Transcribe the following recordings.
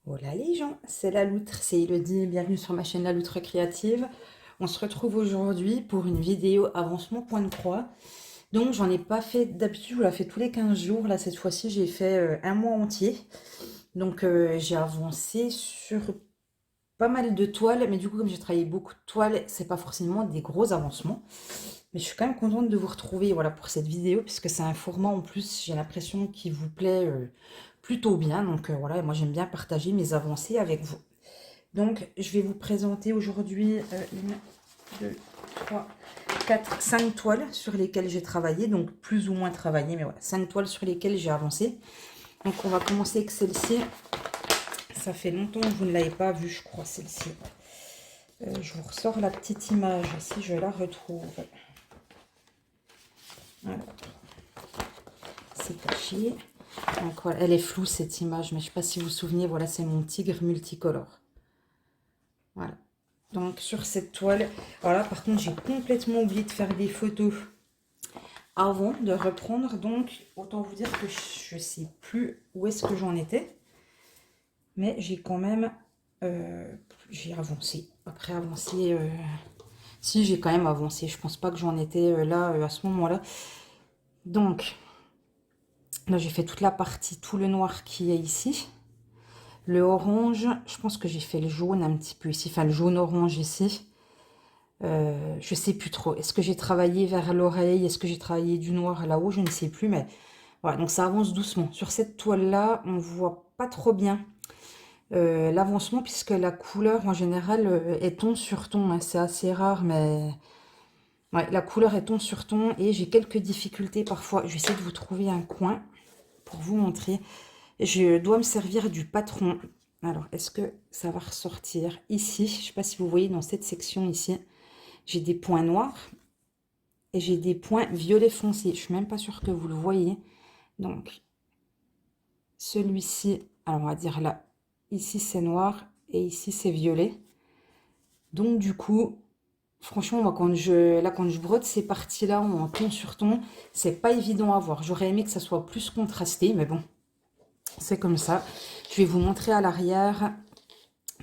Hola les gens, c'est la Loutre, c'est Elodie, bienvenue sur ma chaîne La Loutre Créative. On se retrouve aujourd'hui pour une vidéo avancement point de croix. Donc j'en ai pas fait, d'habitude je la fais tous les 15 jours, là cette fois-ci j'ai fait un mois entier. Donc j'ai avancé sur pas mal de toiles, mais du coup comme j'ai travaillé beaucoup de toiles, c'est pas forcément des gros avancements. Mais je suis quand même contente de vous retrouver voilà, pour cette vidéo, puisque c'est un format en plus, j'ai l'impression qu'il vous plaît plutôt bien. Donc voilà, moi j'aime bien partager mes avancées avec vous. Donc je vais vous présenter aujourd'hui une, deux, trois, quatre, cinq toiles sur lesquelles j'ai travaillé. Donc plus ou moins travaillé, mais voilà, cinq toiles sur lesquelles j'ai avancé. Donc on va commencer avec celle-ci. Ça fait longtemps que vous ne l'avez pas vue, je crois, celle-ci. Je vous ressors la petite image, si je la retrouve. Voilà. C'est caché. Donc voilà, elle est floue cette image, mais je ne sais pas si vous vous souvenez, voilà, c'est mon tigre multicolore. Voilà. Donc sur cette toile, voilà, par contre j'ai complètement oublié de faire des photos avant de reprendre, donc autant vous dire que je ne sais plus où est-ce que j'en étais, mais j'ai quand même, j'ai avancé. Après avancer, si j'ai quand même avancé, je pense pas que j'en étais là à ce moment-là. Donc là j'ai fait toute la partie, tout le noir qui est ici. Le orange, je pense que j'ai fait le jaune un petit peu ici, enfin le jaune-orange ici. Je sais plus trop. Est-ce que j'ai travaillé vers l'oreille? Est-ce que j'ai travaillé du noir là-haut? Je ne sais plus, mais voilà, donc ça avance doucement. Sur cette toile-là, on voit pas trop bien l'avancement, puisque la couleur, en général, est ton sur ton, hein. C'est assez rare, mais ouais, la couleur est ton sur ton, et j'ai quelques difficultés parfois. Je vais essayer de vous trouver un coin pour vous montrer. Je dois me servir du patron. Alors, est-ce que ça va ressortir ici? Je ne sais pas si vous voyez dans cette section ici. J'ai des points noirs et j'ai des points violet foncé. Je suis même pas sûre que vous le voyez. Donc, celui-ci, alors on va dire là, ici c'est noir et ici c'est violet. Donc du coup, franchement, moi quand je brode ces parties-là en ton sur ton, c'est pas évident à voir. J'aurais aimé que ça soit plus contrasté, mais bon, c'est comme ça. Je vais vous montrer à l'arrière.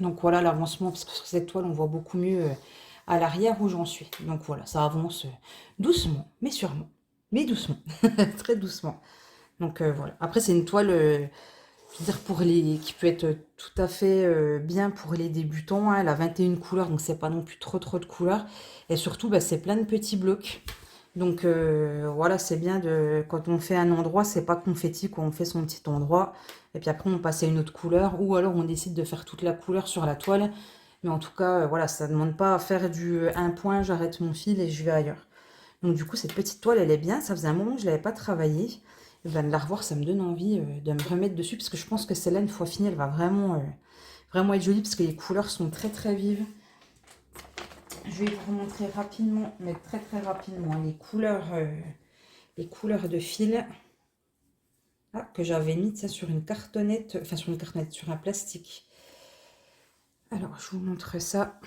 Donc voilà l'avancement, parce que sur cette toile, on voit beaucoup mieux à l'arrière où j'en suis. Donc voilà, ça avance doucement, mais sûrement. Mais doucement, très doucement. Donc voilà. Après, c'est une toile, je veux dire, qui peut être tout à fait bien pour les débutants, hein. Elle a 21 couleurs, donc c'est pas non plus trop de couleurs. Et surtout, bah, c'est plein de petits blocs. Donc voilà, c'est bien quand on fait un endroit, c'est pas confetti, quand on fait son petit endroit. Et puis après, on passe à une autre couleur. Ou alors, on décide de faire toute la couleur sur la toile. Mais en tout cas, voilà, ça ne demande pas à faire du un point, j'arrête mon fil et je vais ailleurs. Donc du coup, cette petite toile, elle est bien. Ça faisait un moment que je ne l'avais pas travaillée. Et ben, de la revoir, ça me donne envie de me remettre dessus. Parce que je pense que celle-là, une fois finie, elle va vraiment être jolie. Parce que les couleurs sont très vives. Je vais vous montrer rapidement, mais très rapidement, les couleurs de fil que j'avais mis ça sur une cartonnette, enfin sur une cartonnette, sur un plastique. Alors, je vous montre ça.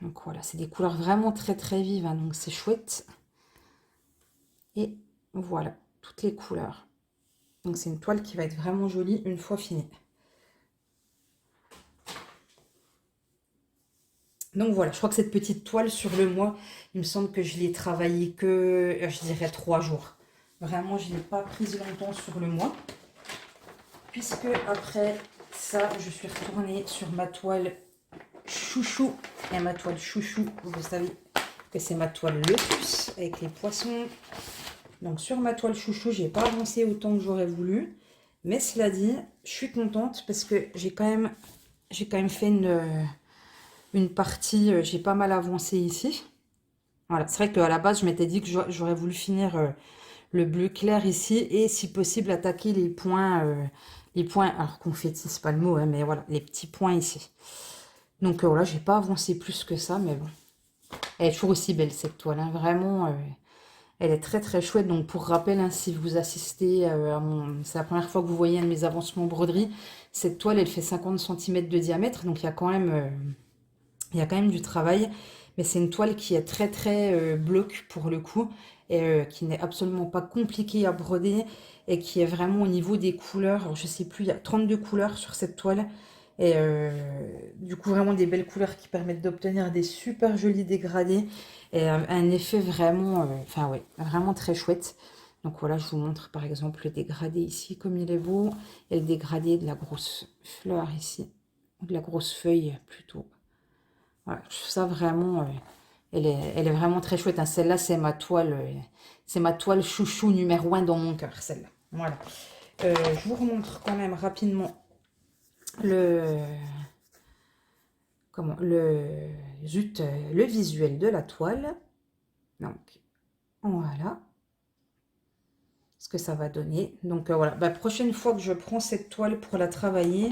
Donc voilà, c'est des couleurs vraiment très vives, hein, donc c'est chouette. Et voilà, toutes les couleurs. Donc c'est une toile qui va être vraiment jolie une fois finie. Donc voilà, je crois que cette petite toile sur le mois, il me semble que je l'ai travaillée que, je dirais, 3 jours. Vraiment, je ne l'ai pas prise longtemps sur le mois. Puisque après ça, je suis retournée sur ma toile chouchou. Et ma toile chouchou, vous savez que c'est ma toile lotus avec les poissons. Donc sur ma toile chouchou, j'ai pas avancé autant que j'aurais voulu. Mais cela dit, je suis contente parce que j'ai quand même fait une partie, j'ai pas mal avancé ici. Voilà, c'est vrai qu'à la base, je m'étais dit que j'aurais voulu finir le bleu clair ici et si possible attaquer les points, alors confetti, c'est pas le mot, hein, mais voilà, les petits points ici. Donc voilà, j'ai pas avancé plus que ça, mais bon. Elle est toujours aussi belle cette toile, hein, vraiment, elle est très chouette. Donc pour rappel, hein, si vous assistez c'est la première fois que vous voyez un de mes avancements broderie, cette toile, elle fait 50 cm de diamètre, donc il y a quand même du travail, mais c'est une toile qui est très bloc pour le coup, et qui n'est absolument pas compliquée à broder, et qui est vraiment au niveau des couleurs. Alors, je sais plus, il y a 32 couleurs sur cette toile, Et du coup, vraiment des belles couleurs qui permettent d'obtenir des super jolis dégradés. Et un effet vraiment, enfin ouais, vraiment très chouette. Donc voilà, je vous montre par exemple le dégradé ici, comme il est beau. Et le dégradé de la grosse fleur ici. De la grosse feuille plutôt. Voilà, je trouve ça vraiment, elle est vraiment très chouette, hein. Celle-là, c'est ma toile chouchou numéro 1 dans mon cœur, celle-là. Voilà. Je vous remontre quand même rapidement le, le visuel de la toile. Donc, voilà ce que ça va donner. Donc, voilà. Bah, prochaine fois que je prends cette toile pour la travailler,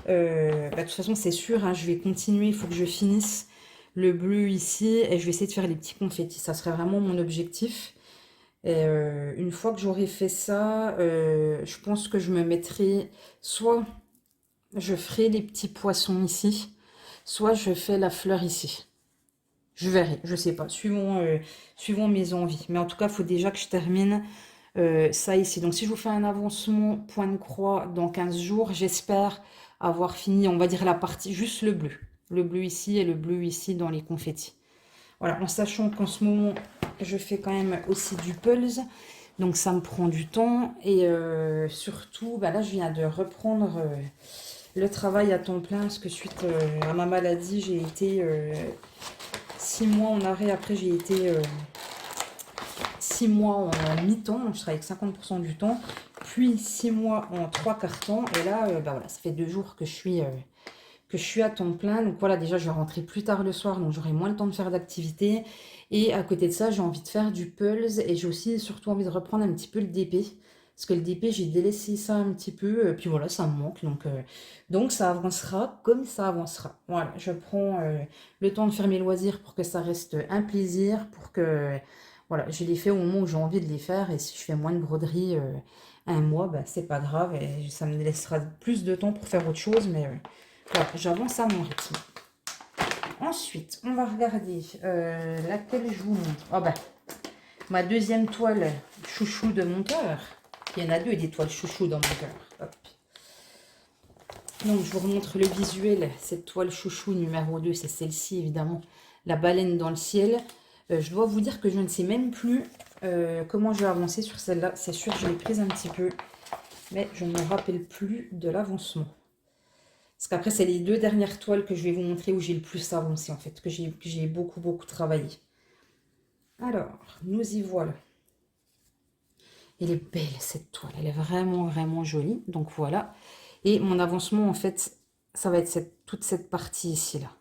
bah, de toute façon, c'est sûr, hein, je vais continuer. Il faut que je finisse le bleu ici et je vais essayer de faire les petits confettis. Ça serait vraiment mon objectif. Et une fois que j'aurai fait ça, je pense que je me mettrai, soit je ferai les petits poissons ici, soit je fais la fleur ici. Je verrai, je sais pas, suivant mes envies. Mais en tout cas, il faut déjà que je termine ça ici. Donc si je vous fais un avancement point de croix dans 15 jours, j'espère avoir fini, on va dire la partie, juste le bleu. Le bleu ici et le bleu ici dans les confettis. Voilà, en sachant qu'en ce moment, je fais quand même aussi du pulse. Donc ça me prend du temps. Et surtout, bah là, je viens de reprendre le travail à temps plein. Parce que suite à ma maladie, j'ai été 6 mois en arrêt. Après, j'ai été 6 mois en mi-temps. Donc je travaille avec 50% du temps. Puis 6 mois en 3/4 temps. Et là, bah voilà, ça fait 2 jours que je suis à temps plein. Donc voilà, déjà, je vais rentrer plus tard le soir, donc j'aurai moins le temps de faire d'activités. Et à côté de ça, j'ai envie de faire du pulse et j'ai aussi surtout envie de reprendre un petit peu le DP. Parce que le DP, j'ai délaissé ça un petit peu, puis voilà, ça me manque. Donc ça avancera comme ça avancera. Voilà, je prends le temps de faire mes loisirs pour que ça reste un plaisir, pour que voilà, je les fais au moment où j'ai envie de les faire. Et si je fais moins de broderie un mois, bah, c'est pas grave. Et ça me laissera plus de temps pour faire autre chose. Mais voilà, j'avance à mon rythme. Ensuite, on va regarder laquelle je vous montre. Ah bah, ma deuxième toile chouchou de mon cœur. Il y en a deux des toiles chouchou dans mon cœur. Hop. Donc, je vous remontre le visuel. Cette toile chouchou numéro 2, c'est celle-ci, évidemment. La baleine dans le ciel. Je dois vous dire que je ne sais même plus comment je vais avancer sur celle-là. C'est sûr, je l'ai prise un petit peu. Mais je ne me rappelle plus de l'avancement. Parce qu'après, c'est les deux dernières toiles que je vais vous montrer où j'ai le plus avancé, en fait. Que j'ai beaucoup, beaucoup travaillé. Alors, nous y voilà. Elle est belle, cette toile. Elle est vraiment, vraiment jolie. Donc, voilà. Et mon avancement, en fait, ça va être toute cette partie ici, là.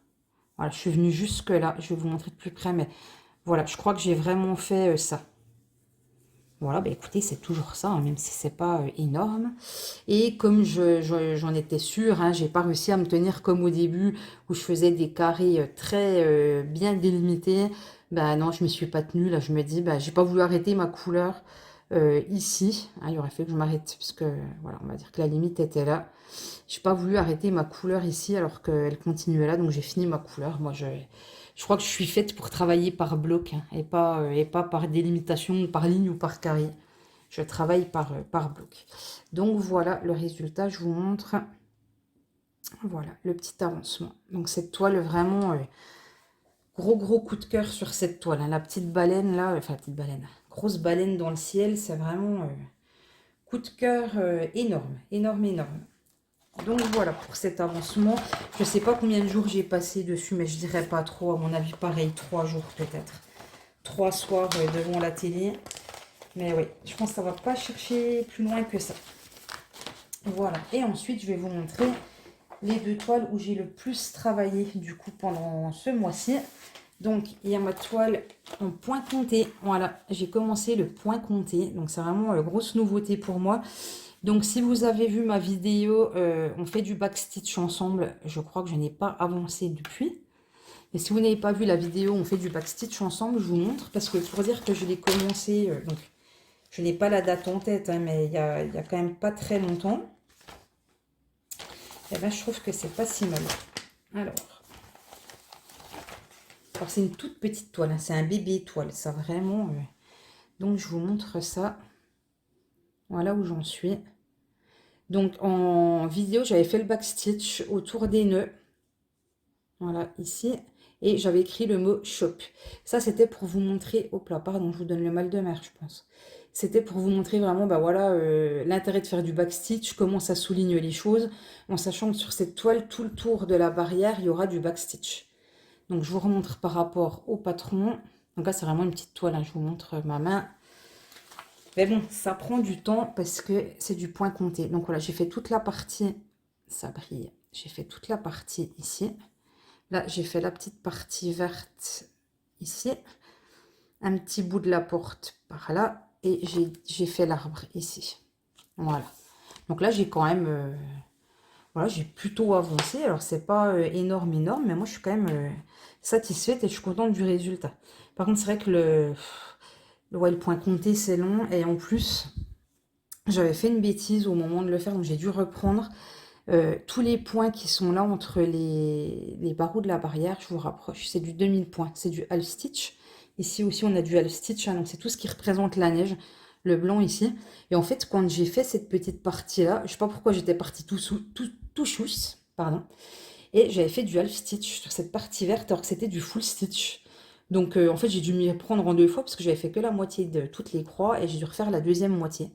Voilà, je suis venue jusque là. Je vais vous montrer de plus près, mais voilà, je crois que j'ai vraiment fait ça. Voilà, bah écoutez, c'est toujours ça, hein, même si c'est pas énorme. Et comme j'en étais sûre, hein, j'ai pas réussi à me tenir comme au début, où je faisais des carrés très bien délimités. Bah non, je m'y suis pas tenue. Là, je me dis, bah j'ai pas voulu arrêter ma couleur ici. Hein, il aurait fallu que je m'arrête, parce que voilà, on va dire que la limite était là. J'ai pas voulu arrêter ma couleur ici, alors qu'elle continuait là, donc j'ai fini ma couleur. Moi, je crois que je suis faite pour travailler par bloc, hein, et pas par délimitation, par ligne ou par carré. Je travaille par bloc. Donc voilà le résultat, je vous montre. Voilà le petit avancement. Donc cette toile, vraiment, gros coup de cœur sur cette toile, hein. La petite baleine là, enfin petite baleine, grosse baleine dans le ciel, c'est vraiment coup de cœur énorme, énorme. Donc voilà pour cet avancement. Je ne sais pas combien de jours j'ai passé dessus, mais je dirais pas trop. À mon avis, pareil, 3 jours peut-être. 3 soirs devant la télé. Mais oui, je pense que ça va pas chercher plus loin que ça. Voilà. Et ensuite, je vais vous montrer les deux toiles où j'ai le plus travaillé du coup pendant ce mois-ci. Donc, il y a ma toile en point compté. Voilà, j'ai commencé le point compté. Donc, c'est vraiment une grosse nouveauté pour moi. Donc, si vous avez vu ma vidéo, on fait du backstitch ensemble. Je crois que je n'ai pas avancé depuis. Et si vous n'avez pas vu la vidéo, on fait du backstitch ensemble, je vous montre. Parce que pour dire que je l'ai commencé, donc je n'ai pas la date en tête, hein, mais il y a quand même pas très longtemps. Et bien, je trouve que c'est pas si mal. Alors c'est une toute petite toile, hein, c'est un bébé toile, ça vraiment. Donc, je vous montre ça. Voilà où j'en suis. Donc en vidéo, j'avais fait le backstitch autour des nœuds. Voilà, ici. Et j'avais écrit le mot shop. Ça, c'était pour vous montrer... Hop là, pardon, je vous donne le mal de mer, je pense. C'était pour vous montrer vraiment, bah voilà, l'intérêt de faire du backstitch, comment ça souligne les choses, en sachant que sur cette toile, tout le tour de la barrière, il y aura du backstitch. Donc, je vous remontre par rapport au patron. Donc là, c'est vraiment une petite toile, hein, je vous montre ma main. Mais bon, ça prend du temps parce que c'est du point compté. Donc voilà, j'ai fait toute la partie, ça brille, j'ai fait toute la partie ici. Là, j'ai fait la petite partie verte ici, un petit bout de la porte par là, et j'ai fait l'arbre ici. Voilà. Donc là, j'ai quand même, voilà, j'ai plutôt avancé. Alors, c'est pas énorme, énorme, mais moi, je suis quand même satisfaite et je suis contente du résultat. Par contre, c'est vrai que ouais, le point compté, c'est long, et en plus, j'avais fait une bêtise au moment de le faire, donc j'ai dû reprendre. Tous les points qui sont là entre les barreaux de la barrière, je vous rapproche, c'est du 2000 points, c'est du half stitch. Ici aussi, on a du half stitch, hein, donc c'est tout ce qui représente la neige, le blanc ici. Et en fait, quand j'ai fait cette petite partie-là, je sais pas pourquoi j'étais partie tout chousse, pardon, et j'avais fait du half stitch sur cette partie verte alors que c'était du full stitch. Donc en fait, j'ai dû m'y prendre en deux fois parce que j'avais fait que la moitié de toutes les croix et j'ai dû refaire la deuxième moitié.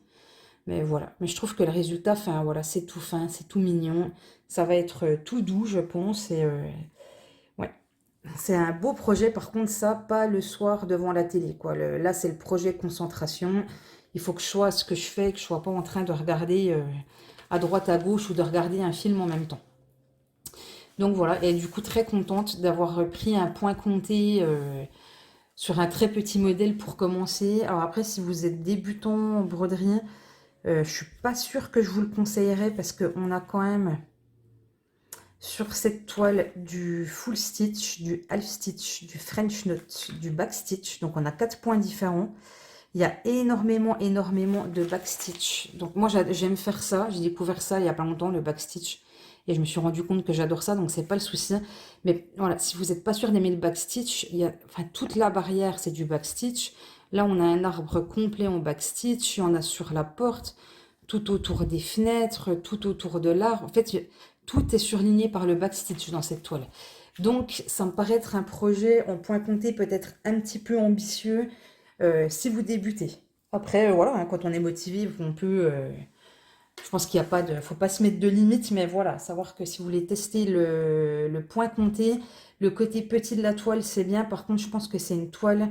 Mais voilà, mais je trouve que le résultat, enfin voilà, c'est tout fin, c'est tout mignon. Ça va être tout doux, je pense. Et ouais, c'est un beau projet. Par contre, ça, pas le soir devant la télé, quoi. Là, c'est le projet concentration. Il faut que je sois à ce que je fais, que je sois pas en train de regarder à droite, à gauche ou de regarder un film en même temps. Donc voilà, et du coup, très contente d'avoir pris un point compté sur un très petit modèle pour commencer. Alors après, si vous êtes débutant en broderie, je suis pas sûre que je vous le conseillerais parce qu'on a quand même sur cette toile du full stitch, du half stitch, du French knot, du back stitch. Donc on a 4 points différents. Il y a énormément, énormément de back stitch. Donc moi j'aime faire ça. J'ai découvert ça il y a pas longtemps, le back stitch. Et je me suis rendu compte que j'adore ça, donc c'est pas le souci. Mais voilà, si vous n'êtes pas sûr d'aimer le back stitch, il y a, enfin, toute la barrière c'est du back stitch. Là on a un arbre complet en back stitch. Il y en a sur la porte, tout autour des fenêtres, tout autour de l'arbre. En fait, tout est surligné par le back stitch dans cette toile. Donc ça me paraît être un projet en point compté peut-être un petit peu ambitieux si vous débutez. Après, voilà, hein, quand on est motivé, on peut... je pense qu'il n'y a pas de... faut pas se mettre de limites, mais voilà, savoir que si vous voulez tester le point compté, le côté petit de la toile, c'est bien. Par contre, je pense que c'est une toile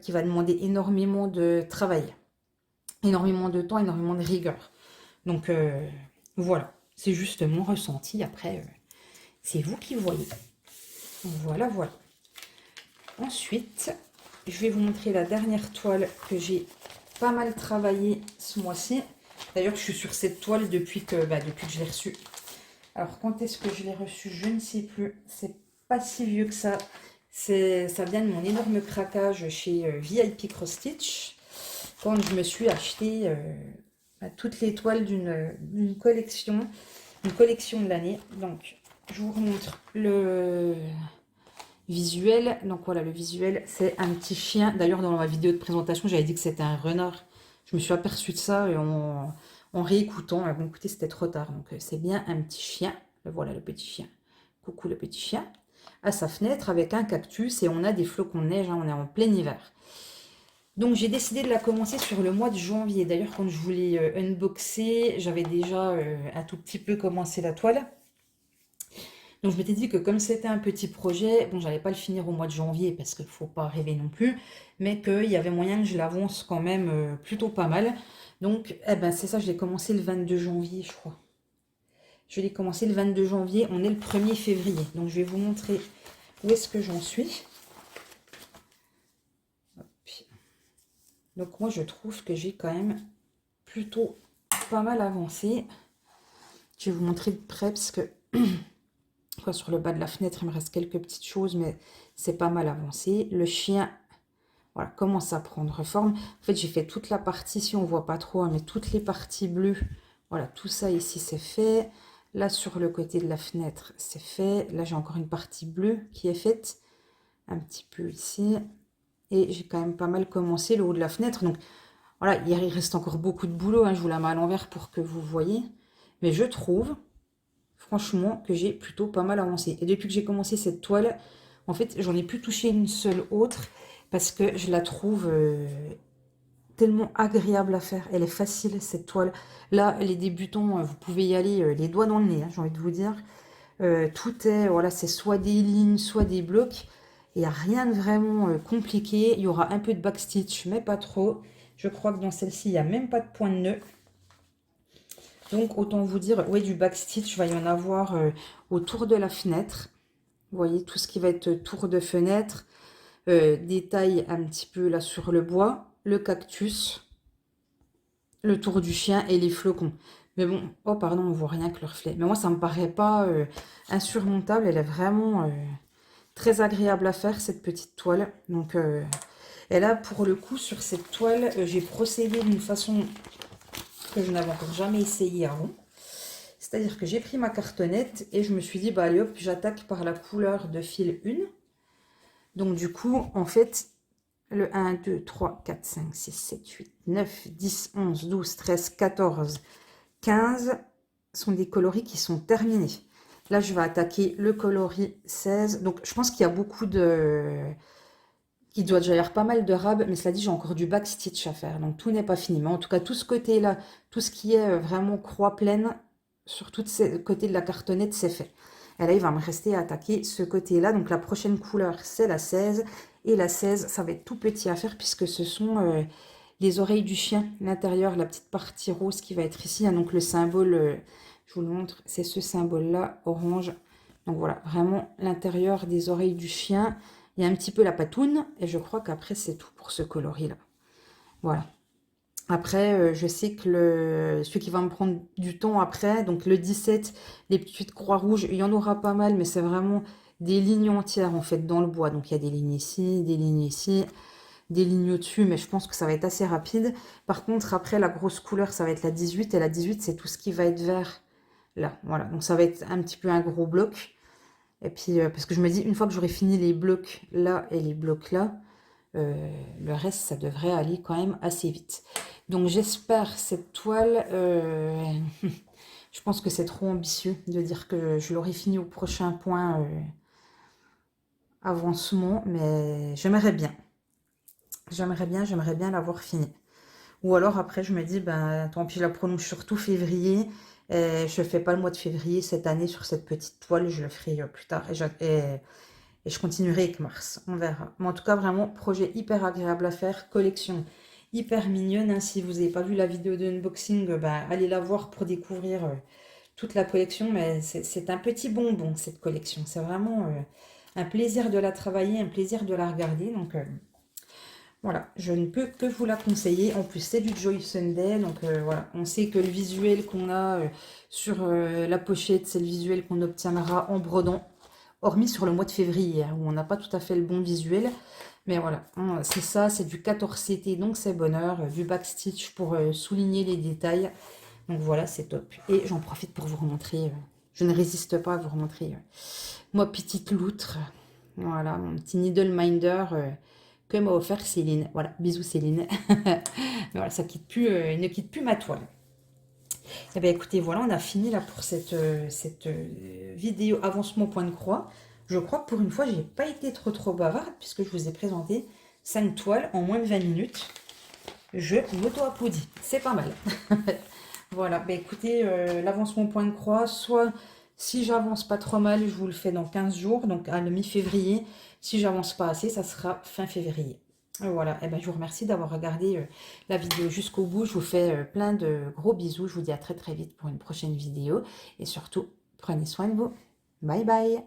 qui va demander énormément de travail, énormément de temps, énormément de rigueur. Donc, voilà, c'est juste mon ressenti. Après, c'est vous qui voyez. Voilà, voilà. Ensuite, je vais vous montrer la dernière toile que j'ai pas mal travaillé ce mois-ci. D'ailleurs, je suis sur cette toile depuis que je l'ai reçue. Alors, quand est-ce que je l'ai reçue? Je ne sais plus. C'est pas si vieux que ça. Ça vient de mon énorme craquage chez VIP Cross Stitch. Quand je me suis acheté toutes les toiles d'une collection, une collection de l'année. Donc, je vous remontre le visuel. Donc voilà, le visuel, c'est un petit chien. D'ailleurs, dans ma vidéo de présentation, j'avais dit que c'était un renard. Je me suis aperçue de ça en réécoutant. Bon, écoutez, c'était trop tard. Donc, c'est bien un petit chien. Voilà le petit chien. Coucou le petit chien. À sa fenêtre avec un cactus et on a des flocons de neige. Hein, on est en plein hiver. Donc, j'ai décidé de la commencer sur le mois de janvier. D'ailleurs, quand je voulais unboxer, j'avais déjà un tout petit peu commencé la toile. Donc je m'étais dit que comme c'était un petit projet, bon, j'allais pas le finir au mois de janvier parce qu'il ne faut pas rêver non plus, mais qu'il y avait moyen que je l'avance quand même plutôt pas mal. Donc eh ben, c'est ça, je l'ai commencé le 22 janvier, je crois. Je l'ai commencé le 22 janvier, on est le 1er février. Donc je vais vous montrer où est-ce que j'en suis. Hop. Donc moi je trouve que j'ai quand même plutôt pas mal avancé. Je vais vous montrer de près parce que... sur le bas de la fenêtre, il me reste quelques petites choses, mais c'est pas mal avancé. Le chien, voilà, commence à prendre forme. En fait, j'ai fait toute la partie, si on voit pas trop, hein, mais toutes les parties bleues, voilà, tout ça ici, c'est fait. Là, sur le côté de la fenêtre, c'est fait. Là, j'ai encore une partie bleue qui est faite, un petit peu ici. Et j'ai quand même pas mal commencé le haut de la fenêtre. Donc, voilà, il reste encore beaucoup de boulot. Hein, je vous la mets à l'envers pour que vous voyez. Mais je trouve, franchement, que j'ai plutôt pas mal avancé. Et depuis que j'ai commencé cette toile, en fait, j'en ai plus touché une seule autre parce que je la trouve tellement agréable à faire. Elle est facile, cette toile. Là, les débutants, vous pouvez y aller les doigts dans le nez, hein, j'ai envie de vous dire. Tout est, voilà, c'est soit des lignes, soit des blocs. Il n'y a rien de vraiment compliqué. Il y aura un peu de backstitch, mais pas trop. Je crois que dans celle-ci, il n'y a même pas de point de nœud. Donc, autant vous dire, oui, du backstitch, il va y en avoir autour de la fenêtre. Vous voyez, tout ce qui va être tour de fenêtre, détail un petit peu là sur le bois, le cactus, le tour du chien et les flocons. Mais bon, oh pardon, on voit rien que le reflet. Mais moi, ça me paraît pas insurmontable. Elle est vraiment très agréable à faire, cette petite toile. Donc, et là, pour le coup, sur cette toile, j'ai procédé d'une façon que je n'avais encore jamais essayé avant. C'est-à-dire que j'ai pris ma cartonnette et je me suis dit, bah allez hop, j'attaque par la couleur de fil 1. Donc du coup, en fait, le 1, 2, 3, 4, 5, 6, 7, 8, 9, 10, 11, 12, 13, 14, 15 sont des coloris qui sont terminés. Là, je vais attaquer le coloris 16. Donc, je pense qu'il y a beaucoup de... Il doit déjà y avoir pas mal de rab, mais cela dit, j'ai encore du backstitch à faire. Donc, tout n'est pas fini. Mais en tout cas, tout ce côté-là, tout ce qui est vraiment croix pleine, sur tout ce côté de la cartonnette, c'est fait. Et là, il va me rester à attaquer ce côté-là. Donc, la prochaine couleur, c'est la 16. Et la 16, ça va être tout petit à faire puisque ce sont les oreilles du chien. L'intérieur, la petite partie rose qui va être ici. Hein, donc, le symbole, je vous le montre, c'est ce symbole-là, orange. Donc, voilà, vraiment l'intérieur des oreilles du chien. Il y a un petit peu la patoune. Et je crois qu'après, c'est tout pour ce coloris-là. Voilà. Après, je sais que celui qui va me prendre du temps après, donc le 17, les petites croix rouges, il y en aura pas mal, mais c'est vraiment des lignes entières en fait dans le bois. Donc il y a des lignes ici, des lignes ici, des lignes au-dessus, mais je pense que ça va être assez rapide. Par contre, après, la grosse couleur, ça va être la 18, et la 18, c'est tout ce qui va être vert là. Voilà, donc ça va être un petit peu un gros bloc. Et puis, parce que je me dis, une fois que j'aurai fini les blocs là et les blocs là, le reste, ça devrait aller quand même assez vite. Donc j'espère cette toile, je pense que c'est trop ambitieux de dire que je l'aurai fini au prochain point avancement, mais j'aimerais bien. J'aimerais bien l'avoir fini. Ou alors après je me dis, ben tant pis, je la prolonge surtout février. Et je ne fais pas le mois de février cette année sur cette petite toile, je le ferai plus tard. Et je continuerai avec mars, on verra. Mais en tout cas, vraiment, projet hyper agréable à faire, collection hyper mignonne. Hein. Si vous n'avez pas vu la vidéo de unboxing, ben, allez la voir pour découvrir toute la collection. Mais c'est un petit bonbon, cette collection. C'est vraiment un plaisir de la travailler, un plaisir de la regarder. Donc voilà, je ne peux que vous la conseiller. En plus, c'est du Joy Sunday. Donc voilà, on sait que le visuel qu'on a sur la pochette, c'est le visuel qu'on obtiendra en brodant. Hormis sur le mois de février, hein, où on n'a pas tout à fait le bon visuel. Mais voilà, hein, c'est ça, c'est du 14CT, donc c'est bonheur. Du backstitch pour souligner les détails. Donc voilà, c'est top. Et j'en profite pour vous remontrer, je ne résiste pas à vous remontrer ma petite loutre. Voilà, mon petit needle minder que m'a offert Céline. Voilà, bisous Céline. Mais voilà, ça quitte plus, ne quitte plus ma toile. Eh bien écoutez, voilà, on a fini là pour cette vidéo avancement point de croix. Je crois que pour une fois, j'ai pas été trop bavarde puisque je vous ai présenté 5 toiles en moins de 20 minutes. Je m'auto-applaudis, c'est pas mal. Voilà, ben écoutez, l'avancement point de croix, soit si j'avance pas trop mal, je vous le fais dans 15 jours, donc à la mi-février. Si j'avance pas assez, ça sera fin février. Voilà, et ben, je vous remercie d'avoir regardé la vidéo jusqu'au bout. Je vous fais plein de gros bisous. Je vous dis à très vite pour une prochaine vidéo. Et surtout, prenez soin de vous. Bye bye.